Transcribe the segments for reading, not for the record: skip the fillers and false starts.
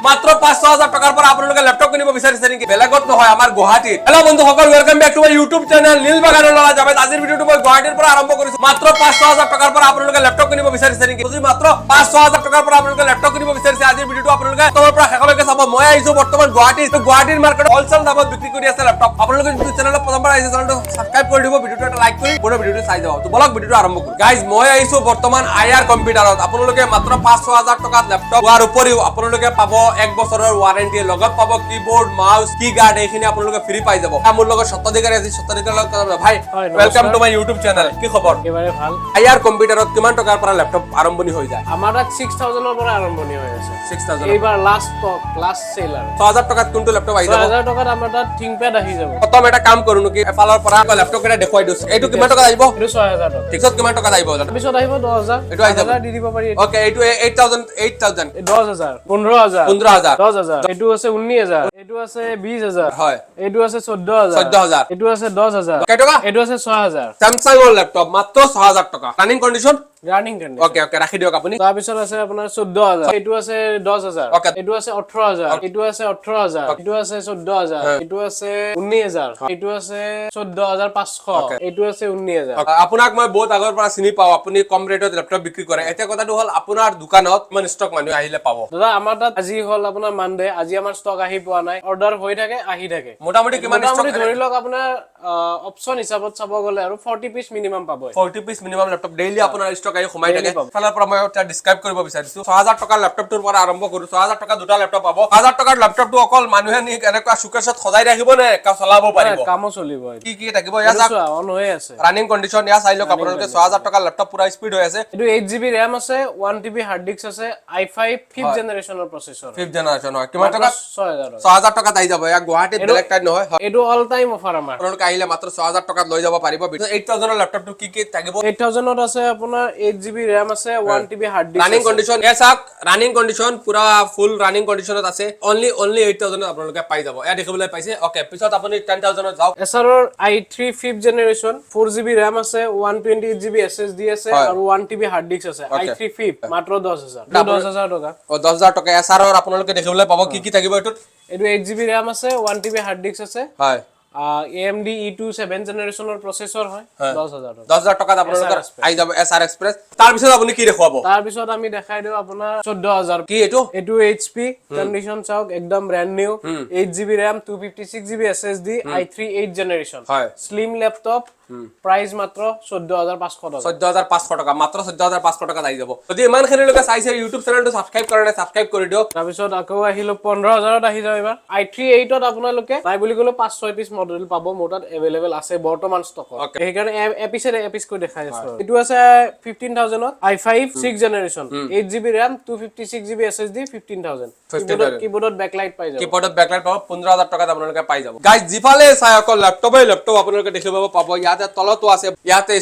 মাত্ৰ ৫-৬০০০ টকাৰ পৰা আপোনালোকে ল্যাপটপ কিনিব বিচাৰিছে নেকি বেলেগত নহয় আমাৰ গুৱাহাটীত হেল্ল' বন্ধুসকল welcome back to my YouTube channel নীল বাগানৰ লৰা জাবেদ আজিৰ ভিডিওটো মই গুৱাহাটীৰ পৰা আৰম্ভ কৰিছো মাত্ৰ ৫-৬০০০ টকাৰ পৰা আপোনালোকে ল্যাপটপ কিনিব বিচাৰিছে নেকি যদি মাত্ৰ ৫-৬০০০ টকাৰ পৰা আপোনালোকে ল্যাপটপ কিনিব বিচাৰিছে আজিৰ ভিডিওটো আপোনালোকে প্ৰথমৰ পৰা শেষলৈকে চাব মই আহিছো বৰ্তমান গুৱাহাটীৰ মাৰ্কেটত হোলসেল দামত বিক্ৰী কৰি আছে ল্যাপটপ আপোনালোকে যদি চেনেলত প্ৰথমবাৰ আহিছে চেনেলটো সাবস্ক্ৰাইব কৰি দিব ভিডিওটো এটা লাইক কৰি পুৰো ভিডিওটো চাই যাব তো বলক ভিডিওটো আৰম্ভ কৰো গাইজ মই আহিছো বৰ্তমান আইআৰ কম্পিউটাৰত আপোনালোকে মাত্ৰ ৫-৬০০০ টকাত ল্যাপটপ হোৱাৰ উপৰিও আপোনালোকে পাব 1 বছৰৰ ওয়াৰেন্টি লগত পাব কিবোৰ্ড মাউস কি গাৰ্ড এইখিনি আপোনালোকে ফ্ৰি পাই যাব মোৰ লগত সত্তাধিকাৰী আছে সত্তাধিকাৰীৰ লগত ভাই welcome to my YouTube channel কি খবৰ এবাৰে ভাল আইআৰ কম্পিউটাৰত কিমান টকাৰ পৰা ল্যাপটপ আৰম্ভণি হৈ যায় আমাৰ তাত 6000 ৰ পৰা আৰম্ভণি হৈ আছে 6000 এইবাৰ লাষ্ট সেল আৰু 6000 টকাত কোনটো ল্যাপটপ আহি যাব 6000 টকাত আমাৰ তাত থিংকপ্যাড আহি যাব প্ৰথম এটা কাম কৰো নেকি এফালৰ পৰা ল্যাপটপ কেটা দেখুৱাই দিছো এইটো কিমান টকা আহিব এইটো 6000 টকা ঠিকছত কিমান টকা আহিব পিছত আহিব 10000 এইটো আহি যাব দি দিব পাৰি ওকে এইটো 8000 10000 15000 15000 এইটো আছে 19000 এইটো আছে 20000 হয় এইটো আছে 14000 এইটো আছে 10000 কেই টকা এইটো আছে 6000 স্যামসাংৰ ল্যাপটপ মাত্ৰ 6000 টকা running condition running condition okay ৰাখি দিওক আপুনি তাৰ পিছত আছে আপোনাৰ 14000 এইটো আছে 10000 Okay. এইটো আছে 18000 এইটো আছে 18000 এইটো আছে 14000 এইটো আছে 19000 এইটো আছে 14500 এইটো আছে 19000 আপোনাক মই বহুত আগৰ পৰা চিনি পাও আপুনি কম ৰেটত ল্যাপটপ বিক্ৰী কৰে এতিয়া কথাটো হল আপোনাৰ দোকানত মানে ষ্টক মানুহ আহিলে পাব দাদা আমাৰ তাত আজি হল আপোনাৰ মানডে আজি আমাৰ ষ্টক আহি পোৱা নাই অৰ্ডাৰ হৈ থাকে আহি থাকে মোটামুটি কিমান ষ্টক ধৰি লওক আপোনাৰ অপচন হিচাপত চাব গলে আৰু 40 পিস মিনিমাম পাব 40 পিস মিনিমাম ল্যাপটপ ডেইলি আপোনাৰ ষ্টক আহি সোমাই থাকে ফালৰ পৰা মই এটা ডেসক্ৰাইব কৰিব বিচাৰিছো 6000 টকাৰ ল্যাপটপটোৰ পৰা আৰম্ভ কৰো 6000 টকা দুটা ল্যাপটপ পাব 1000 টকাৰ ল্যাপটপটো অকল মানুহে নি এনেকুৱা সুকেছত সজাই ৰাখিব নে চলাব পাৰিব কামো চলিব কি থাকিব ইয়াত অন হৈ আছে ৰানিং কন্ডিশন ইয়া চাই লওক আপোনালোকে 6000 টকাৰ ল্যাপটপ পুৰা স্পিড হৈ আছে এইটো 8GB RAM আছে 1TB হাৰ্ড ডিস্ক আছে i5 5th জেনাৰেশনৰ প্ৰসেসৰ 5th জেনাৰেশন হয় কিমান টকা 6000 6000 টকাত আহি যাব ইয়া গুৱাহাটীত বেলেগ টাইম নহয় এইটো অল টাইম অফাৰ আমাৰ আপোনালোকে আহিলে মাত্ৰ 6000 টকাত লৈ যাব পাৰিব 8000 ৰ ল্যাপটপটো কি থাকিব 8000 ত আছে আপোনাৰ 8GB RAM আছে 1TB hard disk running condition এসাক ৰানিং কন্ডিশন পুৰা ফুল ৰানিং কন্ডিশনত আছে অনলি 8000 আপোনালোকে পাই যাব এয়া দেখিবলৈ পাইছে ওকে পিছত আপুনি 10000 ত যাওক Acer i3 5th generation 4GB RAM আছে 128GB SSD আছে আৰু 1TB হাৰ্ড ডিস্ক আছে i3 5th মাত্ৰ 10000 10000 টকা 10000 টকা এসাৰ আপোনালোকে দেখিবলৈ পাব কি থাকিব এটো 8GB RAM আছে 1TB হাৰ্ড ডিস্ক আছে হয় AMD E2 7th জেনাৰেশনৰ প্ৰসেসৰ হয় 10000 10000 টকাত আপোনালোকৰ আই যাব এসআৰ এক্সপ্ৰেছ তাৰ পিছত আপুনি কি দেখুৱাব তাৰ পিছত আমি দেখাই দিও আপোনাৰ 14000 কি এটো HP কন্ডিশন চাওক একদম brand new 8GB RAM 256GB SSD i3 8th generation হয় স্লিম ল্যাপটপ প্ৰাইস মাত্ৰ 14500 টকা 14500 টকা মাত্ৰ 14500 টকা আহি যাব যদি ইমান খেলিলৈকে চাইছে ইউটিউব চেনেলটো সাবস্ক্ৰাইব কৰা নাই সাবস্ক্ৰাইব কৰি দিওক তাৰ পিছত আকৌ আহিলো 15000 ত আহি যাব এবাৰ i3 8 ত আপোনালোকে নাই বুলি কলো 5-6 পিস মডেল পাব মোটাত अवेलेबल আছে বৰ্তমান ষ্টকত সেইকাৰণে এপিছ কৈ দেখাই আছো এটো আছে 15000 ত i5 6th generation 8GB RAM 256GB SSD 15000 কিবোৰ্ডত বেকলাইট পাই যাব কিবোৰ্ডত বেকলাইট পাব 15000 টকাত আপোনালোকে পাই যাব গাইজ জিফালে চাই অকল ল্যাপটপ আপোনালোকে দেখিব পাব ইয়াতে তলতো আছে ইয়াতে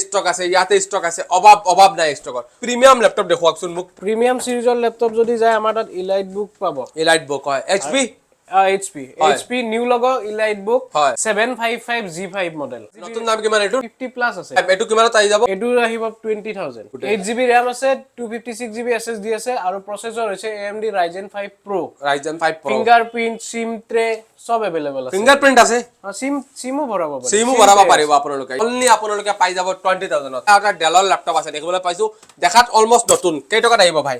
ষ্টক আছে অভাৱ নাই ষ্টকৰ প্ৰিমিয়াম ল্যাপটপ দেখুৱাকচোন মোক প্ৰিমিয়াম সিৰিজৰ ল্যাপটপ যদি যায় আমাৰ তাত ইলাইট বুক পাব ইলাইট বুক হয় HP নিউ লগো ইলাইট বুক 755G5 মডেল নতুন নাম কিমান এটো 50 প্লাস আছে এটো কিমানত আহি যাব এটো আহিব 20000 8GB RAM আছে 256GB SSD আছে আৰু প্ৰসেসৰ হৈছে AMD Ryzen 5 Pro ফিংগাৰপ্ৰিন্ট সিম ট্ৰে সব अवेलेबल আছে ফিংগাৰপ্ৰিন্ট আছে সিমো ভৰাব পাৰিব আপোনালোকে অনলি আপোনালোকে পাই যাব 20000 ত এটা ডেলৰ ল্যাপটপ আছে দেখিবলৈ পাইছো দেখাত অলমোস্ট নতুন কেই টকাত আহিব ভাই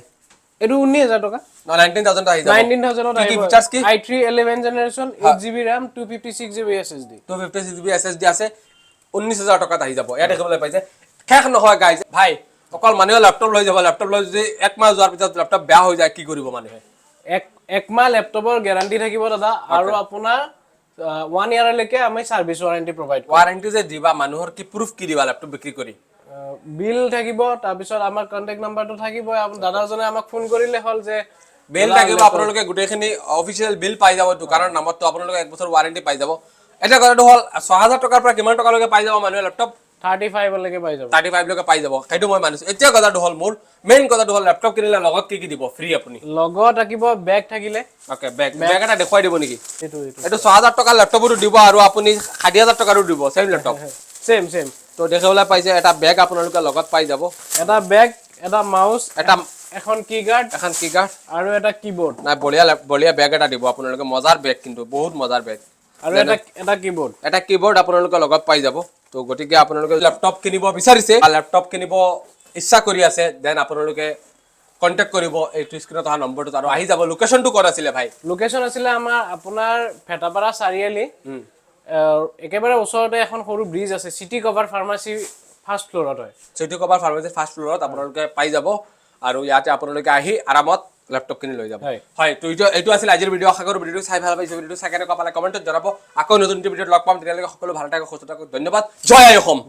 এটো 19000 টকা 19000 ত আহি যাব 19000 ত আহিব ফিচার্স কি i3 11th generation 8GB RAM 256GB SSD 256GB SSD আছে 19000 টকাত আহি যাব এয়া দেখিবলৈ পাইছে শেষ নহয় গাইজ ভাই অকল মানুহে ল্যাপটপ লৈ যাব ল্যাপটপ লৈ যদি এক মাহ যোৱাৰ পিছত ল্যাপটপ বেয়া হৈ যায় কি কৰিব মানুহে এক মাহ ল্যাপটপৰ গ্যাৰান্টি থাকিব দাদা আৰু আপোনাৰ 1 ইয়াৰ লৈকে আমি সাৰ্ভিস ওয়াৰেন্টি প্ৰভাইড কৰো ওয়াৰেন্টি যে দিবা মানুহৰ কি প্ৰুফ কি দিবা ল্যাপটপ বিক্ৰী কৰি বিল থাকিব তাৰ পিছত আমাৰ কন্টাক্ট নাম্বাৰটো থাকিব আপোন দাদাজনে আমাক ফোন কৰিলে হল যে বিল থাকিব আপোনালোকে গুটেখিনি অফিশিয়াল বিল পাই যাব দোকানৰ নামত আপোনালোকে এক বছৰ ওয়াৰেন্টি পাই যাব এটা কথাটো হল 6000 টকাৰ পৰা কিমান টকা লৈকে পাই যাব মানুহে ল্যাপটপ 35 লৈকে পাই যাব 35 লৈকে পাই যাব সেইটো মই মানিছো এতিয়া কথাটো হল মোৰ মেইন কথাটো হল ল্যাপটপ কিনিলে লগত কি দিব ফ্ৰী আপুনি লগত থাকিব বেগ থাকিলে ওকে বেগ এটা দেখুৱাই দিব নেকি এটো 6000 টকাৰ ল্যাপটপটো দিব আৰু আপুনি 60000 টকাৰো দিব সেম ল্যাপটপ সেম তো দেখিবলৈ পাইছে এটা বেগ আপোনালোকে লগত পাই যাব এটা বেগ এটা মাউস এটা এখন কি গাৰ্ড আৰু এটা কিবোৰ্ড নাই বঢ়িয়া বেগ এটা দিব আপোনালোকে মজাৰ বেগ কিন্তু বহুত মজাৰ বেগ আৰু এটা কিবোৰ্ড আপোনালোকে লগত পাই যাব তো গতিকে আপোনালোকে ল্যাপটপ কিনিব বিচাৰিছে ল্যাপটপ কিনিব ইচ্ছা কৰি আছে দেন আপোনালোকে কন্টাক্ট কৰিব এইটো স্ক্ৰিনত অহা নম্বৰটোত আৰু আহি যাব লোকেশনটো ক'ত আছিলে ভাই লোকেশন আছিলে আমাৰ আপোনাৰ ভেটাপাৰা চাৰিআলি একেবাৰে ওচৰতে এখন সৰু ব্ৰিজ আছে সিটি কভাৰ ফাৰ্মাসী ফাৰ্ষ্ট ফ্লোৰত হয় সিটি কভাৰ ফাৰ্মাসী ফাৰ্ষ্ট ফ্লোৰত আপোনালোকে পাই যাব আৰু ইয়াতে আপোনালোকে আহি আৰামত ল্যাপটপ কিনি লৈ যাব হয় তো এইটো আছিল আজিৰ ভিডিও আশা কৰো ভিডিওটো চাই ভাল পাইছে ভিডিওটো চাই কেনেকুৱা পালে কমেন্টত জনাব আকৌ নতুন ভিডিওত লগ পাম তেতিয়ালৈকে সকলো ভালে থাকক সুস্থ থাকক ধন্যবাদ জয় অসম